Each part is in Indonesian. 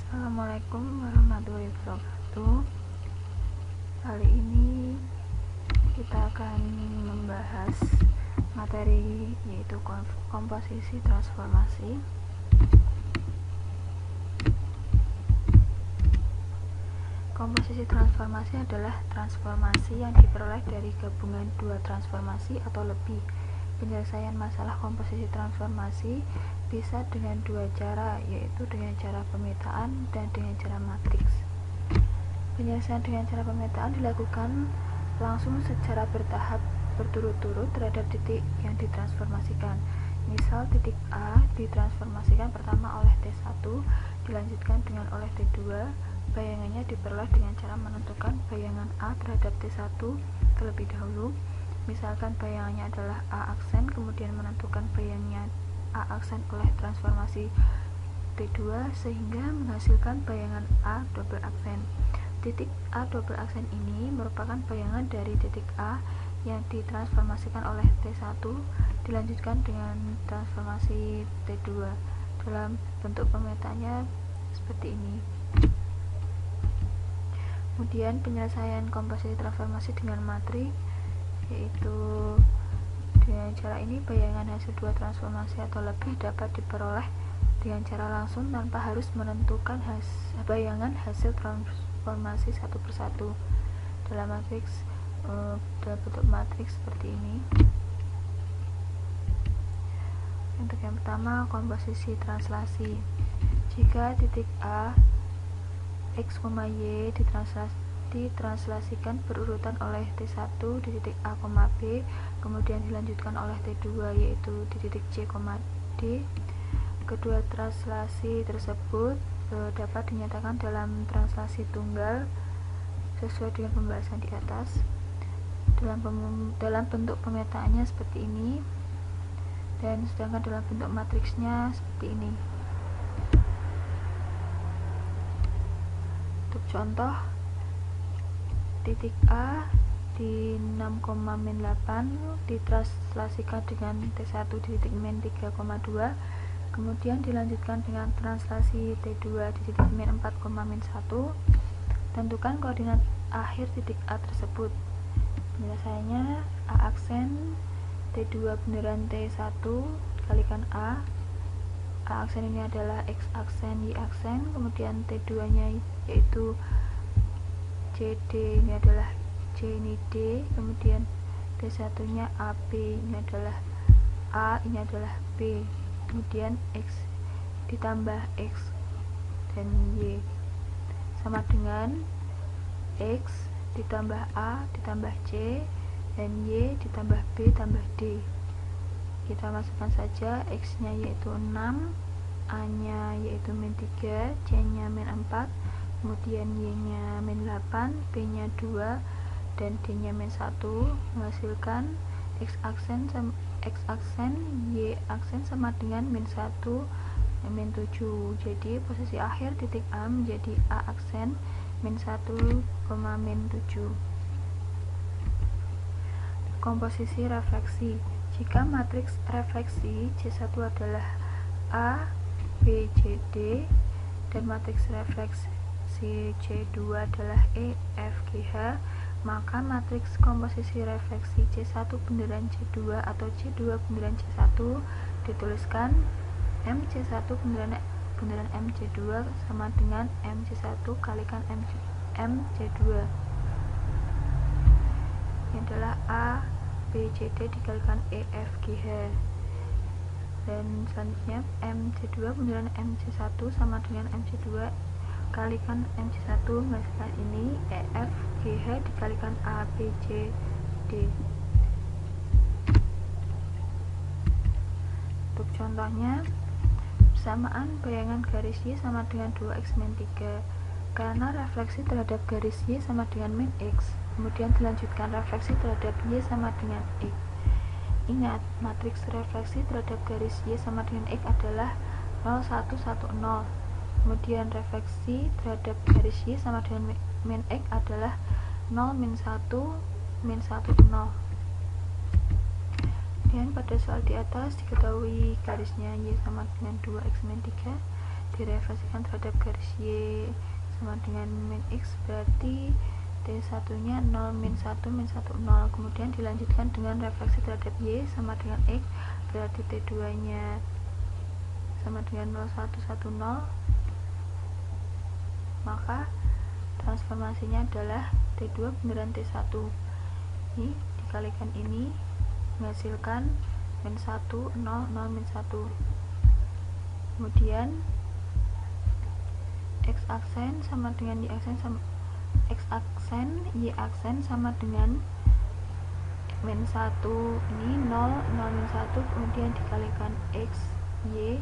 Assalamualaikum warahmatullahi wabarakatuh. Kali ini kita akan membahas materi yaitu komposisi transformasi. Komposisi transformasi adalah transformasi yang diperoleh dari gabungan dua transformasi atau lebih. Penyelesaian masalah komposisi transformasi bisa dengan dua cara, yaitu dengan cara pemetaan dan dengan cara matriks. Penyelesaian dengan cara pemetaan dilakukan langsung secara bertahap berturut-turut terhadap titik yang ditransformasikan. Misal titik A ditransformasikan pertama oleh T1, dilanjutkan dengan oleh T2. Bayangannya diperoleh dengan cara menentukan bayangan A terhadap T1 terlebih dahulu. Misalkan bayangannya adalah A aksen, kemudian menentukan bayangannya A aksen oleh transformasi T2 sehingga menghasilkan bayangan A double aksen. Titik A double aksen ini merupakan bayangan dari titik A yang ditransformasikan oleh T1 dilanjutkan dengan transformasi T2. Dalam bentuk pemetaannya seperti ini. Kemudian penyelesaian komposisi transformasi dengan matriks, yaitu dengan cara ini bayangan hasil dua transformasi atau lebih dapat diperoleh dengan cara langsung tanpa harus menentukan bayangan hasil transformasi satu persatu dalam matriks dalam bentuk matriks seperti ini. Untuk yang pertama, komposisi translasi. Jika titik A X, Y ditranslasikan berurutan oleh T1 di titik A, B, kemudian dilanjutkan oleh T2 yaitu di titik C, D. Kedua translasi tersebut dapat dinyatakan dalam translasi tunggal sesuai dengan pembahasan di atas. Dalam bentuk pemetaannya seperti ini, dan sedangkan dalam bentuk matriksnya seperti ini. Untuk contoh, titik A di 6,-8 ditranslasikan dengan T1 di titik min 3,2, kemudian dilanjutkan dengan translasi T2 di titik min 4,-1. Tentukan koordinat akhir titik A tersebut. Penyelesaiannya A aksen T2 bundaran T1 dikalikan A aksen ini adalah X aksen, Y aksen, kemudian T2 nya yaitu CD ini adalah C, ini D, kemudian T1 nya AB ini adalah A, ini adalah B, kemudian X ditambah X dan Y sama dengan X ditambah A ditambah C dan Y ditambah B tambah D. Kita masukkan saja X nya yaitu 6, A nya yaitu min 3, C nya min 4, kemudian Y nya min 8, B nya 2, dan D nya min 1, menghasilkan X aksen Y aksen sama dengan min 1 dan min 7. Jadi posisi akhir titik A menjadi A aksen min 1, min 7. Komposisi refleksi. Jika matriks refleksi C1 adalah A, B, C, D, dan matriks refleksi C2 adalah E, F, G, H, maka matriks komposisi refleksi C1 bundaran C2 atau C2 bundaran C1 dituliskan MC1 bundaran MC2 sama dengan MC1 kalikan MC2. Ini adalah A, B, C, D dikalikan E, F, G, H. Dan selanjutnya MC2 bundaran MC1 sama dengan MC2 kalikan MC1, menghasilkan ini E, F, G, H dikalikan A, B, C, D. Untuk contohnya, persamaan bayangan garis Y sama dengan 2X min 3 karena refleksi terhadap garis Y sama dengan min X, kemudian dilanjutkan refleksi terhadap Y sama dengan X. Ingat, matriks refleksi terhadap garis Y sama dengan X adalah 0, 1, 1, 0. Kemudian refleksi terhadap garis Y sama dengan min X adalah 0, min 1, min 1, 0. Dan pada soal di atas diketahui garisnya Y sama dengan 2X min 3 direfleksikan terhadap garis Y sama dengan min X, berarti T1 nya 0 min 1 min 1 0. Kemudian dilanjutkan dengan refleksi terhadap Y sama dengan X, berarti T2 nya sama dengan 0 1 1 0. Maka transformasinya adalah T2 bunderan T1. Ini dikalikan ini menghasilkan min 1 0 0 min 1. Kemudian X aksen sama dengan Y aksen sama X aksen Y aksen sama dengan min 1 ini 0 0 min 1, kemudian dikalikan X Y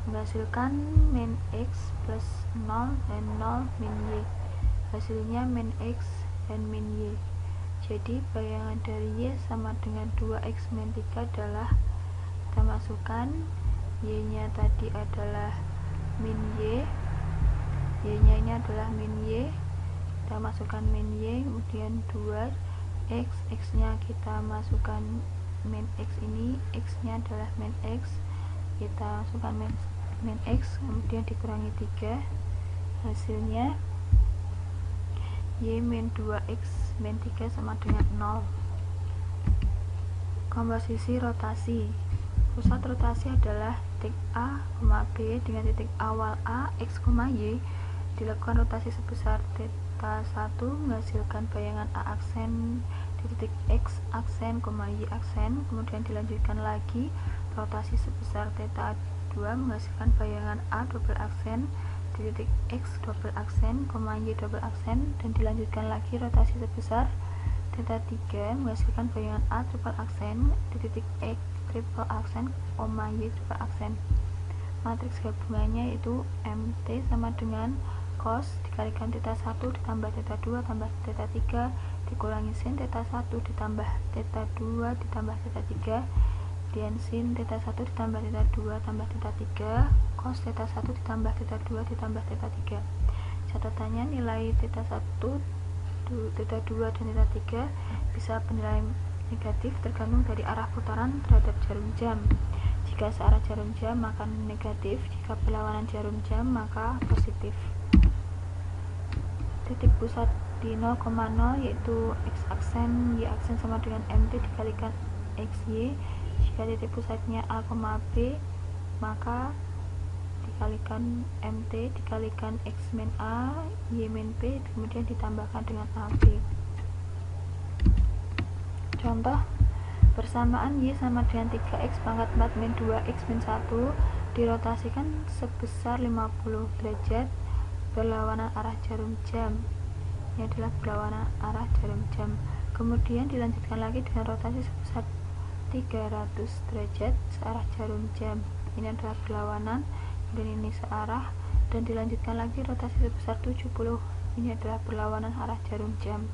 menghasilkan min X plus 0 dan 0 min Y, hasilnya min X dan min Y. Jadi bayangan dari Y sama dengan 2X min 3 adalah, kita masukkan Y nya tadi adalah min Y, Y nya ini adalah min Y, kita masukkan min Y, kemudian 2X, X nya kita masukkan min X ini, X nya adalah min X, kita masukkan min X, kemudian dikurangi 3, hasilnya Y min 2X min 3 sama dengan 0. Komposisi rotasi. Pusat rotasi adalah titik A, B dengan titik awal A, X, Y. Dilakukan rotasi sebesar theta 1 menghasilkan bayangan A aksen di titik X aksen, Y aksen. Kemudian dilanjutkan lagi rotasi sebesar theta 2 menghasilkan bayangan A double aksen di titik X double aksen, Y double aksen, dan dilanjutkan lagi rotasi sebesar theta 3 menghasilkan bayangan A triple aksen di titik X triple aksen, Y triple aksen. Matriks gabungannya itu MT sama dengan cos dikalikan theta 1 ditambah theta 2 tambah theta 3 dikurangi sin theta 1 ditambah theta 2 ditambah theta 3 dan sin theta 1 ditambah theta 2 tambah theta 3 cos theta 1 ditambah theta 2 ditambah theta 3. Catatannya nilai theta 1, theta 2 dan theta 3 bisa bernilai negatif tergantung dari arah putaran terhadap jarum jam. Jika searah jarum jam maka negatif, jika berlawanan jarum jam maka positif. Titik pusat di 0,0 yaitu X aksen, Y aksen sama dengan MT dikalikan XY. Jika titik pusatnya A, B maka dikalikan MT dikalikan X min A, Y min B, kemudian ditambahkan dengan AB. Contoh, persamaan Y sama dengan 3X pangkat 4 min 2X min 1 dirotasikan sebesar 50 derajat berlawanan arah jarum jam. Ini adalah berlawanan arah jarum jam. Kemudian dilanjutkan lagi dengan rotasi sebesar 300 derajat searah jarum jam. Ini adalah berlawanan, dan ini searah, dan dilanjutkan lagi rotasi sebesar 70. Ini adalah berlawanan arah jarum jam.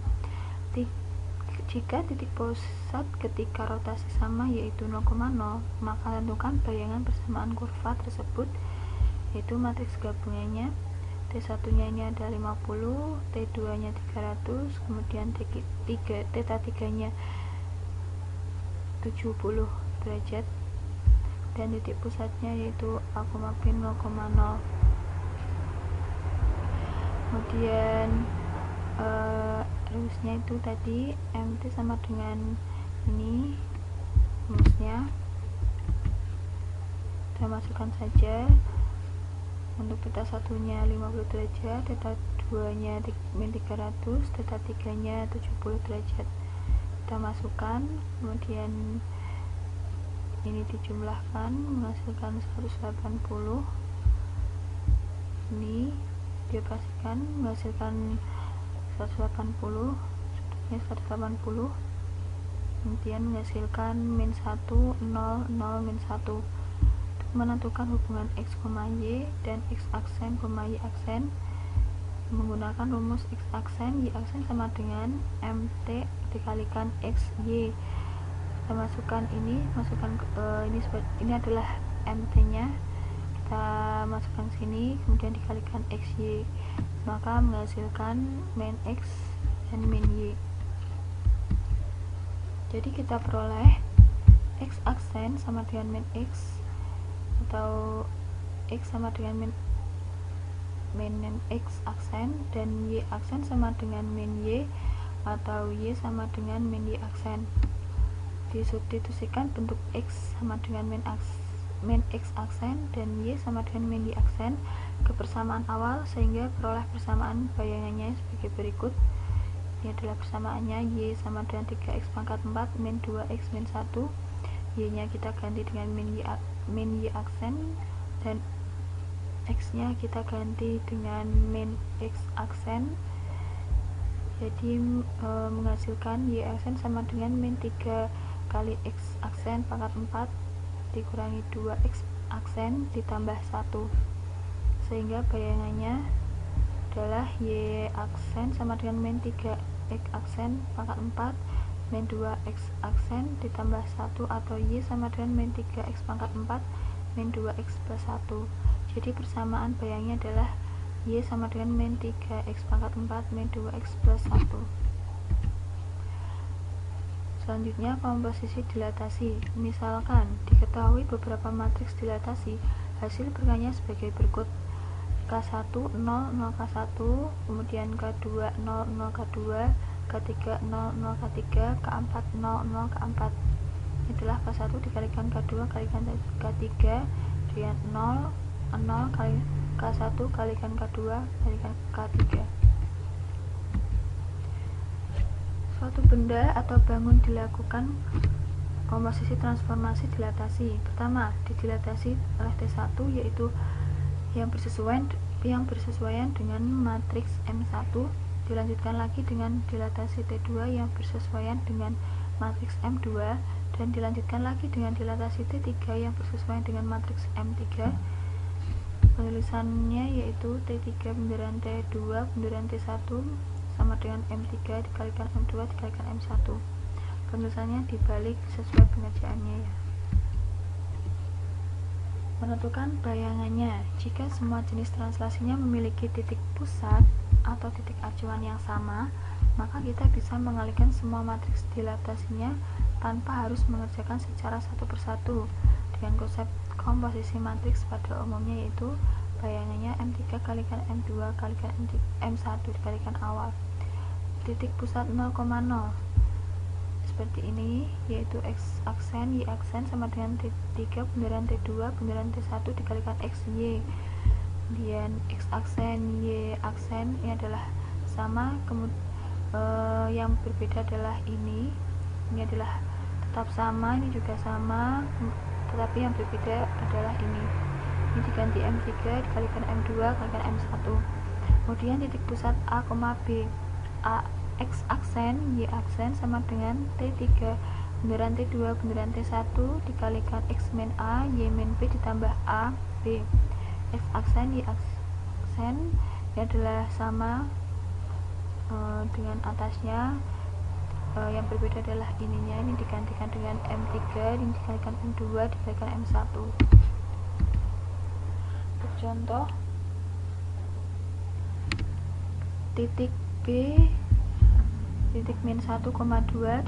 Jika titik pusat ketika rotasi sama yaitu 0,0, maka tentukan bayangan persamaan kurva tersebut, yaitu matriks gabungannya T1 nya ini ada 50, T2 nya 300, kemudian theta 3 nya 70 derajat, dan titik pusatnya yaitu A, B 0,0. Kemudian rumusnya itu tadi MT sama dengan ini rumusnya, kita masukkan saja. Untuk theta 1 nya 50 derajat, theta 2 nya min 300, theta 3 nya 70 derajat, kita masukkan, kemudian ini dijumlahkan menghasilkan 180, ini dioperasikan menghasilkan 180, sudutnya 180, kemudian menghasilkan min 1 0 0 min 1. Menentukan hubungan X, Y dan X aksen, Y aksen menggunakan rumus X aksen, Y aksen sama dengan MT dikalikan XY. Kita masukkan ini, ini adalah MT nya, kita masukkan sini, kemudian dikalikan XY, maka menghasilkan min X dan min Y. Jadi kita peroleh X aksen sama dengan min X, atau X sama dengan min min X aksen, dan Y aksen sama dengan min Y, atau Y sama dengan min Y aksen. Disubstitusikan bentuk X sama dengan min X aksen dan Y sama dengan min Y aksen ke persamaan awal, sehingga peroleh persamaan bayangannya sebagai berikut. Ini adalah persamaannya: Y sama dengan 3X pangkat 4 min 2X min 1. Y nya kita ganti dengan min Y aksen, dan X nya kita ganti dengan min X aksen. Jadi menghasilkan Y aksen sama dengan min 3 kali X aksen pangkat 4 dikurangi 2X aksen ditambah 1, sehingga bayangannya adalah Y aksen sama dengan min 3X aksen pangkat 4 min 2X aksen ditambah 1, atau Y sama dengan min 3X pangkat 4 min 2X plus 1. Jadi persamaan bayangnya adalah Y sama dengan min 3X pangkat 4 min 2X plus 1. Selanjutnya, komposisi dilatasi. Misalkan diketahui beberapa matriks dilatasi, hasil berikutnya sebagai berikut: K1 0 0 K1, kemudian K2 0 0 K2, K3 0 0 K3, K4 0 0 K4. Ini adalah K1 dikalikan K2 kalikan K3 dengan 0 0 kali K1 kalikan K2 kalikan K3. Suatu benda atau bangun dilakukan komposisi transformasi dilatasi. Pertama, didilatasi oleh T1, yaitu yang bersesuaian dengan matriks M1. Dilanjutkan lagi dengan dilatasi T2 yang bersesuaian dengan matriks M2, dan dilanjutkan lagi dengan dilatasi T3 yang bersesuaian dengan matriks M3. Penulisannya yaitu T3 bundaran T2 bundaran T1 sama dengan M3 dikalikan M2 dikalikan M1. Penulisannya dibalik sesuai pengerjaannya ya. Menentukan bayangannya. Jika semua jenis translasinya memiliki titik pusat atau titik acuan yang sama, maka kita bisa mengalihkan semua matriks dilatasinya tanpa harus mengerjakan secara satu persatu dengan konsep komposisi matriks pada umumnya, yaitu bayangannya M3 kalikan M2 kalikan M1 dikalikan awal. Titik pusat 0,0 seperti ini, yaitu X aksen Y aksen sama dengan T3 bundaran T2 bundaran T1 dikalikan XY. Kemudian X aksen Y aksen ini adalah sama, yang berbeda adalah ini adalah tetap sama, ini juga sama, tetapi yang berbeda adalah ini diganti M3 dikalikan M2 dikalikan M1. Kemudian titik pusat A, B. X aksen Y aksen sama dengan T3 bundaran T2 bundaran T1 dikalikan X min A Y min B ditambah A B. X aksen Y aksen ini adalah sama dengan atasnya, yang berbeda adalah ininya, ini digantikan dengan M3, ini dikalikan M2 dikalikan M1. Untuk contoh, titik B titik min 1,2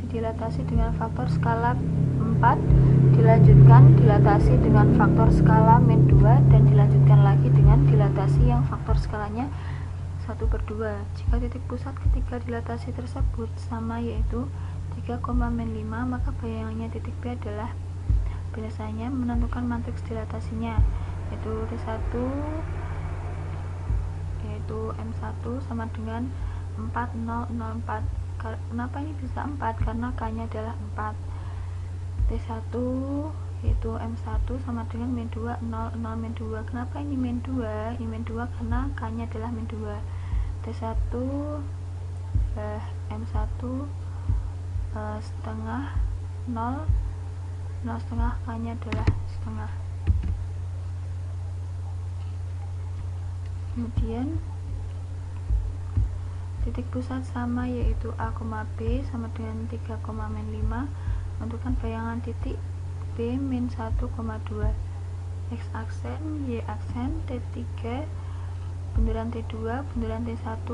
didilatasi dengan faktor skala 4, dilanjutkan dilatasi dengan faktor skala min 2, dan dilanjutkan lagi dengan dilatasi yang faktor skalanya 1/2. Jika titik pusat ketiga dilatasi tersebut sama, yaitu 3,-5, maka bayangannya titik B adalah biasanya menentukan matriks dilatasinya, yaitu T1 yaitu M1 sama dengan 4 0 0 4. Kenapa ini bisa 4? Karena K nya adalah 4. T1 yaitu M1 sama dengan min 2 0 0 min 2. Kenapa ini min 2? Ini min 2 karena K nya adalah min 2. T1 M1 setengah 0 setengah, K nya adalah setengah. Kemudian titik pusat sama, yaitu A, B sama dengan 3,-5. Menentukan bayangan titik B min 1,2. X aksen Y aksen T3 bundaran T2 bundaran T1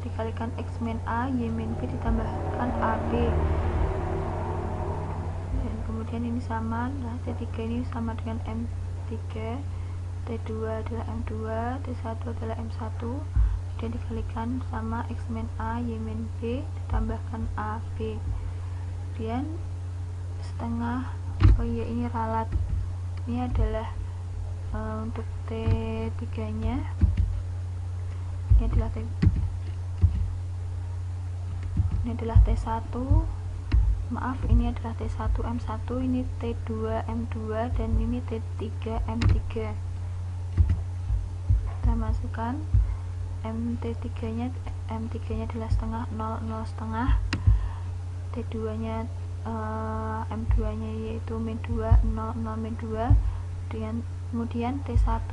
dikalikan X min A Y min B ditambahkan AB, dan kemudian ini sama, nah T3 ini sama dengan M3 T2 adalah M2, T1 adalah M1, kemudian dikalikan sama X min A, Y min B, ditambahkan AB, kemudian setengah, oh iya ini ralat, ini adalah untuk T3 nya ini adalah T1, maaf ini adalah T1 M1, ini T2 M2, dan ini T3 M3. Kita masukkan T3 nya adalah setengah 0, 0 setengah, T2 nya M2 nya yaitu min 2, 0, 0 min 2, kemudian T1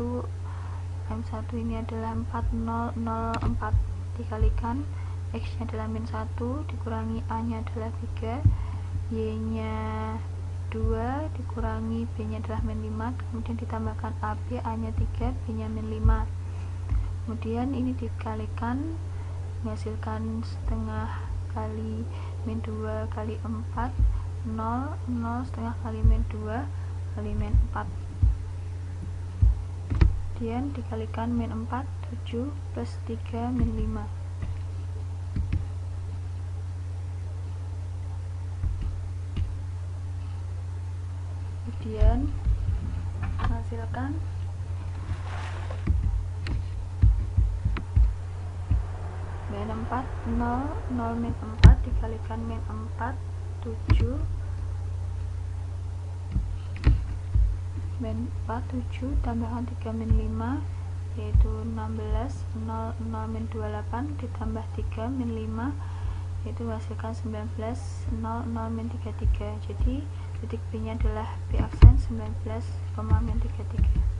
M1 ini adalah 4, 0, 0, 4, dikalikan X nya adalah min 1, dikurangi A nya adalah 3, Y nya 2, dikurangi B nya adalah min 5, kemudian ditambahkan AB, A nya 3, B nya min 5, kemudian ini dikalikan menghasilkan setengah kali min 2 kali 4, 0, 0 setengah kali min 2 kali min 4, kemudian dikalikan min 4, 7 plus 3 min 5. Kemudian menghasilkan min 4, 0, 0 min 4 dikalikan min 4, 7 min 4, 7 tambahkan 3 min 5 yaitu 16, 0, 0 min 28 ditambah 3 min 5 yaitu menghasilkan 19, 0, 0 min 33. Jadi titik B nya adalah B aksen 19, min 33.